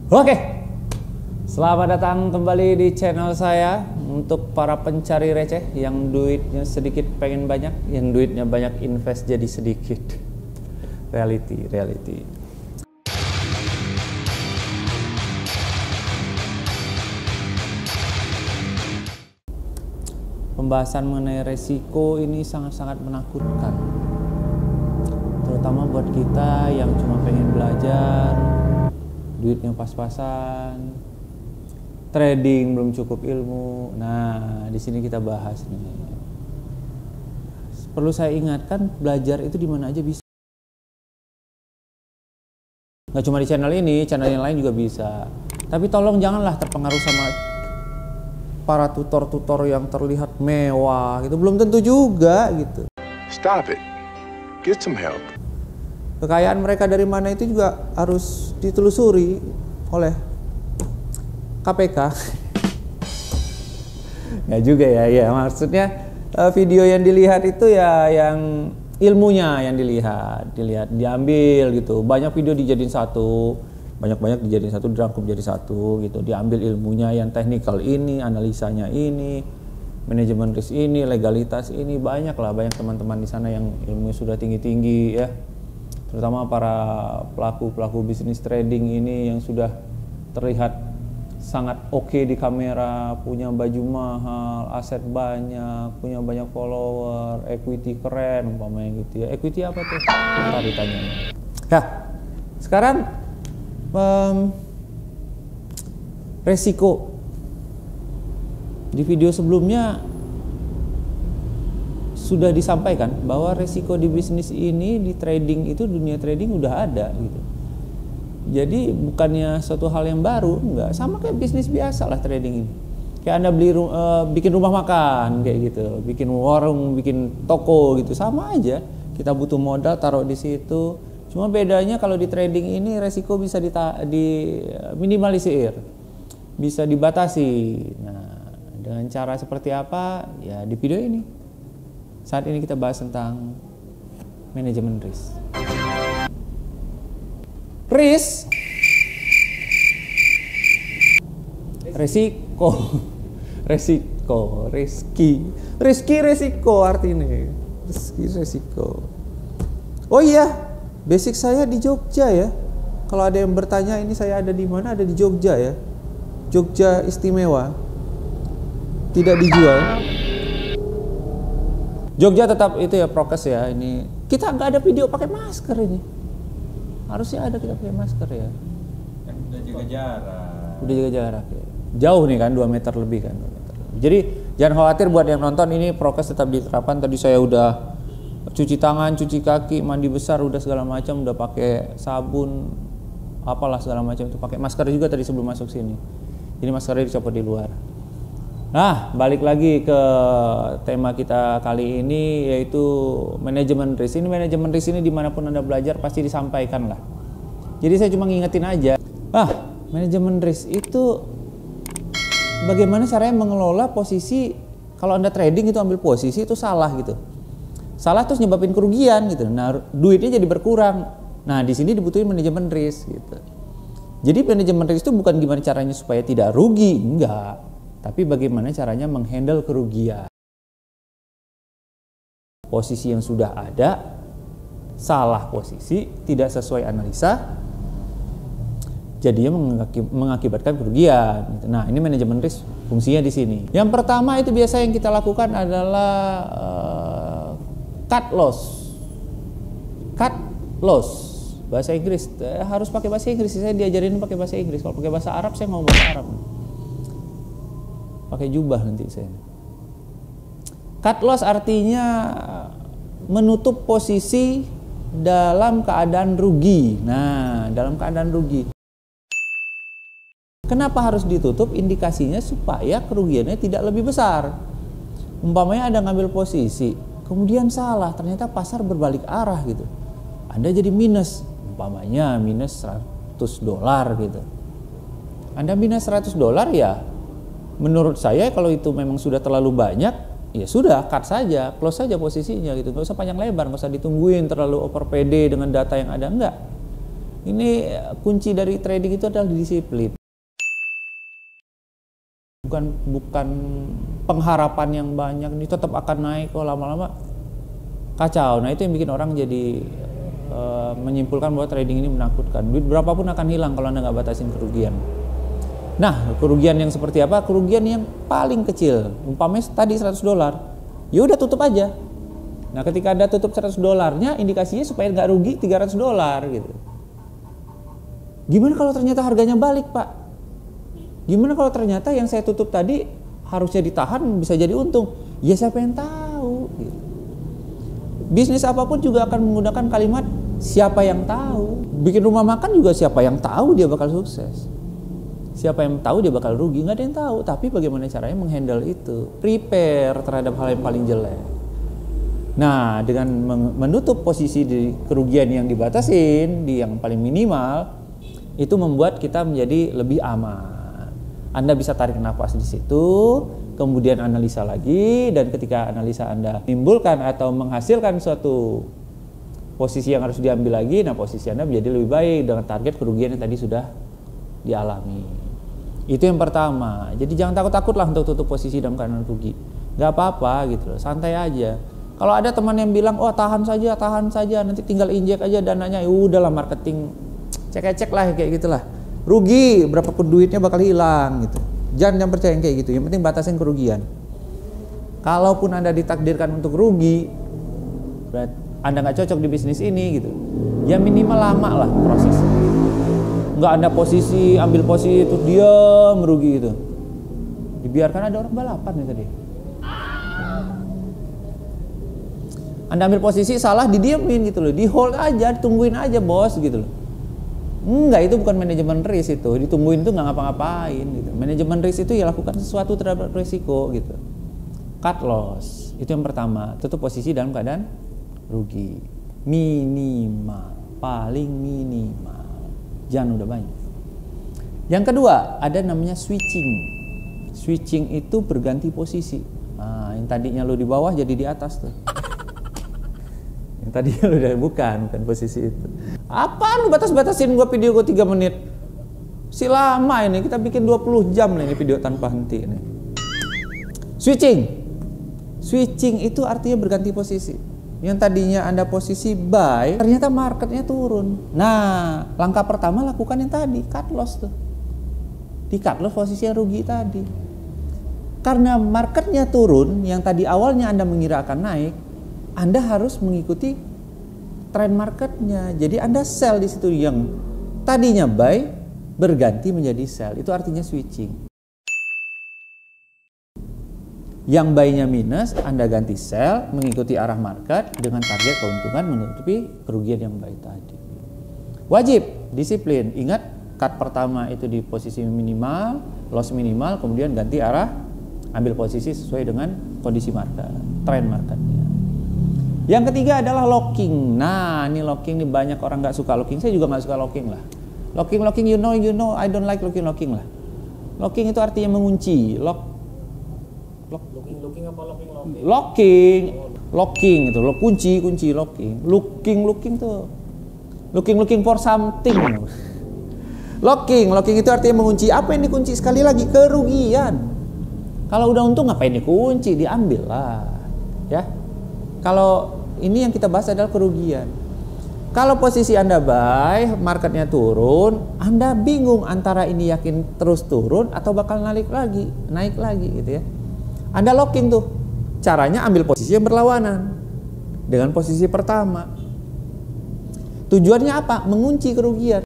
Oke, selamat datang kembali di channel saya. Untuk para pencari receh yang duitnya sedikit pengen banyak, yang duitnya banyak invest jadi sedikit. Reality. Pembahasan mengenai resiko ini sangat-sangat menakutkan, terutama buat kita yang cuma pengen belajar, duitnya pas-pasan, trading belum cukup ilmu. Nah, di sini kita bahas nih. Perlu saya ingatkan, belajar itu di mana aja bisa. Nggak cuma di channel ini, channel yang lain juga bisa. Tapi tolong janganlah terpengaruh sama para tutor-tutor yang terlihat mewah gitu. Belum tentu juga gitu. Stop it. Get some help. Kekayaan mereka dari mana itu juga harus ditelusuri oleh KPK. Nggak juga ya, maksudnya video yang dilihat itu ya yang ilmunya yang dilihat diambil gitu. Banyak video dijadiin satu, banyak dijadiin satu, dirangkum jadi satu gitu. Diambil ilmunya yang teknikal ini, analisanya ini, manajemen risk ini, legalitas ini, banyak teman-teman di sana yang ilmunya sudah tinggi-tinggi ya. Terutama para pelaku bisnis trading ini yang sudah terlihat sangat oke di kamera, punya baju mahal, aset banyak, punya banyak follower, equity keren umpamanya gitu ya. Equity apa tuh? Ntar ditanya. Nah, sekarang resiko. Di video sebelumnya sudah disampaikan bahwa resiko di bisnis ini, di trading itu, dunia trading udah ada gitu. Jadi bukannya suatu hal yang baru, enggak, sama kayak bisnis biasa lah trading ini. Kayak Anda bikin rumah makan kayak gitu, bikin warung, bikin toko gitu, sama aja. Kita butuh modal taruh di situ. Cuma bedanya kalau di trading ini resiko bisa diminimalisir, bisa dibatasi. Nah, dengan cara seperti apa? Ya di video ini. Saat ini kita bahas tentang manajemen risk. Resiko artinya. Resiko. Oh iya, basic saya di Jogja ya. Kalau ada yang bertanya ini saya ada di mana? Ada di Jogja ya. Jogja istimewa. Tidak dijual. Jogja tetap itu ya, prokes ya. Ini kita nggak ada video pakai masker ini. Harusnya ada kita pakai masker ya. Kan udah jaga jarak. Udah jaga jarak ya. Jauh nih kan, 2 meter lebih kan. 2 meter. Jadi jangan khawatir buat yang nonton, ini prokes tetap diterapkan. Tadi saya udah cuci tangan, cuci kaki, mandi besar, udah segala macam, udah pakai sabun, apalah segala macam itu. Pakai masker juga tadi sebelum masuk sini. Jadi maskernya dicopot di luar. Nah, balik lagi ke tema kita kali ini, yaitu manajemen risk. Ini manajemen risk ini dimanapun Anda belajar pasti disampaikan lah. Jadi saya cuma ngingetin aja. Manajemen risk itu bagaimana caranya mengelola posisi. Kalau Anda trading itu ambil posisi itu salah gitu. Salah terus nyebabin kerugian gitu. Nah, duitnya jadi berkurang. Nah, di sini dibutuhin manajemen risk gitu. Jadi manajemen risk itu bukan gimana caranya supaya tidak rugi, enggak. Tapi bagaimana caranya menghandle kerugian. Posisi yang sudah ada, salah posisi, tidak sesuai analisa, jadinya mengakibatkan kerugian. Nah, ini manajemen risk fungsinya di sini. Yang pertama itu biasa yang kita lakukan adalah cut loss. Cut loss. Bahasa Inggris, harus pakai bahasa Inggris. Saya diajarin pakai bahasa Inggris. Kalau pakai bahasa Arab, saya ngomong bahasa Arab. Pakai jubah nanti saya. Cut loss artinya menutup posisi dalam keadaan rugi. Nah, dalam keadaan rugi. Kenapa harus ditutup? Indikasinya supaya kerugiannya tidak lebih besar. Umpamanya Anda ngambil posisi, kemudian salah, ternyata pasar berbalik arah gitu. Anda jadi minus, umpamanya minus $100 gitu. Anda minus $100 ya, menurut saya kalau itu memang sudah terlalu banyak, ya sudah, cut saja, close saja posisinya gitu. Nggak usah panjang lebar, nggak usah ditungguin terlalu over PD dengan data yang ada, enggak. Ini kunci dari trading itu adalah disiplin. Bukan pengharapan yang banyak, ini tetap akan naik kok lama-lama kacau. Nah itu yang bikin orang jadi menyimpulkan bahwa trading ini menakutkan. Duit berapapun akan hilang kalau Anda nggak batasin kerugian. Nah kerugian yang seperti apa? Kerugian yang paling kecil. Umpamanya tadi $100, ya udah tutup aja. Nah ketika Anda tutup $100-nya, indikasinya supaya nggak rugi $300 gitu. Gimana kalau ternyata harganya balik, Pak? Gimana kalau ternyata yang saya tutup tadi harusnya ditahan bisa jadi untung? Ya siapa yang tahu? Gitu. Bisnis apapun juga akan menggunakan kalimat siapa yang tahu. Bikin rumah makan juga siapa yang tahu dia bakal sukses. Siapa yang tahu dia bakal rugi? Nggak ada yang tahu. Tapi bagaimana caranya menghandle itu? Prepare terhadap hal yang paling jelek. Nah, dengan menutup posisi di kerugian yang dibatasin, di yang paling minimal, itu membuat kita menjadi lebih aman. Anda bisa tarik nafas di situ, kemudian analisa lagi, dan ketika analisa Anda menimbulkan atau menghasilkan suatu posisi yang harus diambil lagi, nah posisi Anda menjadi lebih baik dengan target kerugian yang tadi sudah dialami. Itu yang pertama. Jadi jangan takut-takutlah untuk tutup posisi dalam keadaan rugi. Gak apa-apa gitu loh, santai aja. Kalau ada teman yang bilang, oh tahan saja, nanti tinggal injek aja dananya, ya udahlah marketing, cek lah kayak gitulah. Rugi berapapun duitnya bakal hilang gitu. Jangan percaya yang kayak gitu. Yang penting batasin kerugian. Kalaupun Anda ditakdirkan untuk rugi, berarti Anda nggak cocok di bisnis ini gitu. Ya minimal lama lah prosesnya. Nggak ada posisi, ambil posisi itu dia merugi gitu. Dibiarkan ada orang balapan nih tadi. Anda ambil posisi salah, didiemin gitu loh, di hold aja, ditungguin aja bos gitu loh. Enggak, itu bukan manajemen risk itu. Ditungguin itu nggak ngapa-ngapain gitu. Manajemen risk itu ya lakukan sesuatu terhadap risiko gitu. Cut loss, itu yang pertama. Tutup posisi dalam keadaan rugi. Minimal, paling minimal. Jangan udah banyak. Yang kedua, ada namanya switching. Switching itu berganti posisi. Nah, yang tadinya lo di bawah jadi di atas tuh. Yang tadinya lo udah bukan posisi itu. Apaan lu batas-batasin gua video gua 3 menit? Si lama ini, kita bikin 20 jam nih ini video tanpa henti ini. Switching itu artinya berganti posisi. Yang tadinya Anda posisi buy, ternyata marketnya turun. Nah, langkah pertama lakukan yang tadi, cut loss tuh. Di cut loss posisi yang rugi tadi. Karena marketnya turun, yang tadi awalnya Anda mengira akan naik, Anda harus mengikuti tren marketnya. Jadi Anda sell di situ, yang tadinya buy berganti menjadi sell. Itu artinya switching. Yang buy-nya minus, Anda ganti sell mengikuti arah market dengan target keuntungan menutupi kerugian yang buy tadi. Wajib disiplin. Ingat, cut pertama itu di posisi minimal, loss minimal, kemudian ganti arah, ambil posisi sesuai dengan kondisi market, tren marketnya. Yang ketiga adalah locking. Nah, ini locking nih, banyak orang nggak suka locking. Saya juga nggak suka locking lah. Locking, you know, I don't like locking lah. Locking itu artinya mengunci. Locking apa locking? Locking itu, kunci locking. Looking tuh. Looking for something. Locking itu artinya mengunci. Apa yang dikunci? Sekali lagi, kerugian. Kalau udah untung ngapain dikunci? Diambil lah. Ya. Kalau ini yang kita bahas adalah kerugian. Kalau posisi Anda buy, marketnya turun, Anda bingung antara ini yakin terus turun atau bakal naik lagi gitu ya. Anda locking tuh. Caranya ambil posisi yang berlawanan dengan posisi pertama. Tujuannya apa? Mengunci kerugian.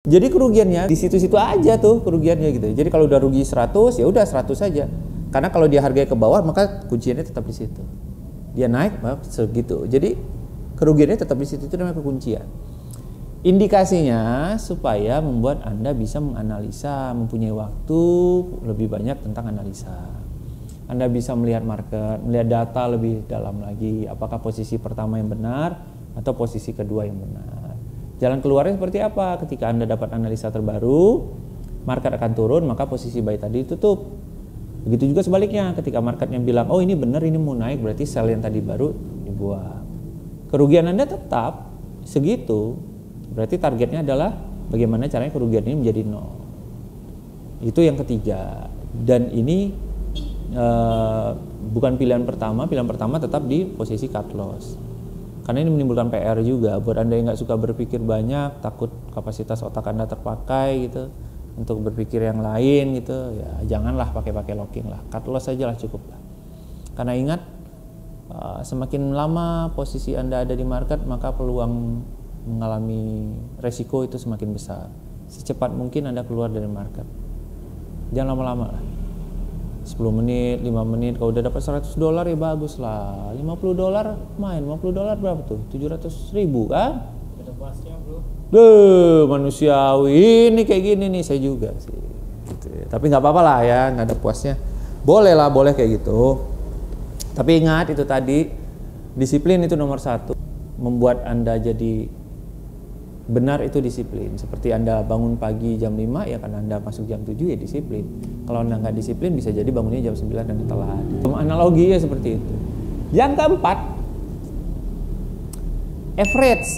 Jadi kerugiannya di situ-situ aja tuh kerugiannya gitu. Jadi kalau udah rugi 100, ya udah 100 saja. Karena kalau dia harganya ke bawah, maka kunciannya tetap di situ. Dia naik, segitu. Jadi kerugiannya tetap di situ, itu namanya kekuncian. Indikasinya supaya membuat Anda bisa menganalisa, mempunyai waktu lebih banyak tentang analisa. Anda bisa melihat market, melihat data lebih dalam lagi. Apakah posisi pertama yang benar atau posisi kedua yang benar. Jalan keluarnya seperti apa? Ketika Anda dapat analisa terbaru, market akan turun, maka posisi buy tadi tutup. Begitu juga sebaliknya, ketika marketnya bilang, oh ini benar, ini mau naik, berarti sell yang tadi baru dibuang. Kerugian Anda tetap, segitu, berarti targetnya adalah bagaimana caranya kerugian ini menjadi 0. Itu yang ketiga. Dan ini bukan pilihan pertama tetap di posisi cut loss. Karena ini menimbulkan PR juga buat Anda yang nggak suka berpikir banyak, takut kapasitas otak Anda terpakai gitu untuk berpikir yang lain gitu, ya janganlah pakai locking lah, cut loss aja lah cukup lah. Karena ingat, semakin lama posisi Anda ada di market, maka peluang mengalami resiko itu semakin besar. Secepat mungkin Anda keluar dari market. Jangan lama-lama lah. 10 menit, 5 menit, kalau udah dapat $100 ya bagus lah. $50 main, $50 berapa tuh? 700.000 kan? Ada pasnya bro. Manusiawi ini kayak gini nih, saya juga sih. Gitu ya. Tapi nggak apa-apa lah ya, nggak ada puasnya. Boleh lah, boleh kayak gitu. Tapi ingat itu tadi, disiplin itu nomor 1. Membuat Anda jadi benar itu disiplin. Seperti Anda bangun pagi jam 5 ya karena Anda masuk jam 7 ya disiplin. Kalau Anda nggak disiplin bisa jadi bangunnya jam 9 dan telat. Analoginya seperti itu. Yang keempat, average,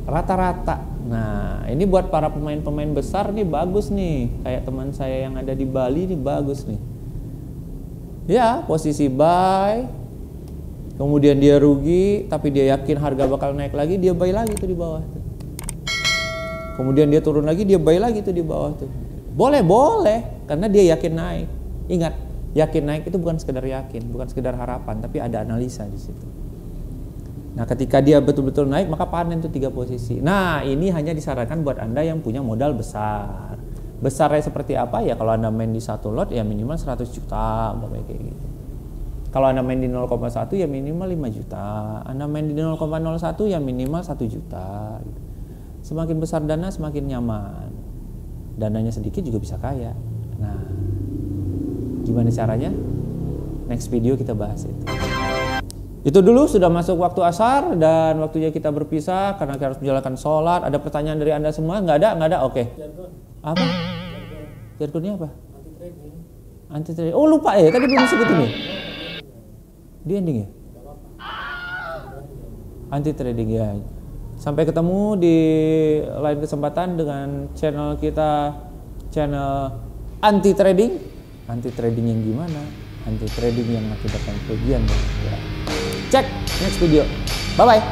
rata-rata. Nah ini buat para pemain-pemain besar nih bagus nih. Kayak teman saya yang ada di Bali nih bagus nih. Ya posisi buy, kemudian dia rugi tapi dia yakin harga bakal naik lagi, dia buy lagi tuh di bawah tuh. Kemudian dia turun lagi, dia buy lagi tuh di bawah tuh. Boleh, karena dia yakin naik. Ingat, yakin naik itu bukan sekedar yakin, bukan sekedar harapan, tapi ada analisa di situ. Nah, ketika dia betul-betul naik, maka panen tuh 3 posisi. Nah, ini hanya disarankan buat Anda yang punya modal besar. Besarnya seperti apa? Ya kalau Anda main di 1 lot ya minimal 100 juta, kayak gitu. Kalau Anda main di 0,1 ya minimal 5 juta. Anda main di 0,01 ya minimal 1 juta gitu. Semakin besar dana semakin nyaman. Dananya sedikit juga bisa kaya. Nah, gimana caranya? Next video kita bahas itu. Itu dulu, sudah masuk waktu asar dan waktunya kita berpisah karena kita harus menjalankan sholat. Ada pertanyaan dari Anda semua? Nggak ada? Oke. Apa? Jargonnya apa? Anti trading. Oh lupa ya, tadi belum disebut ini. Di ending ya? Anti trading ya. Sampai ketemu di lain kesempatan dengan channel kita, channel anti trading. Anti trading yang gimana? Anti trading yang mengakibatkan kerugian. Ya. Cek next video. Bye bye.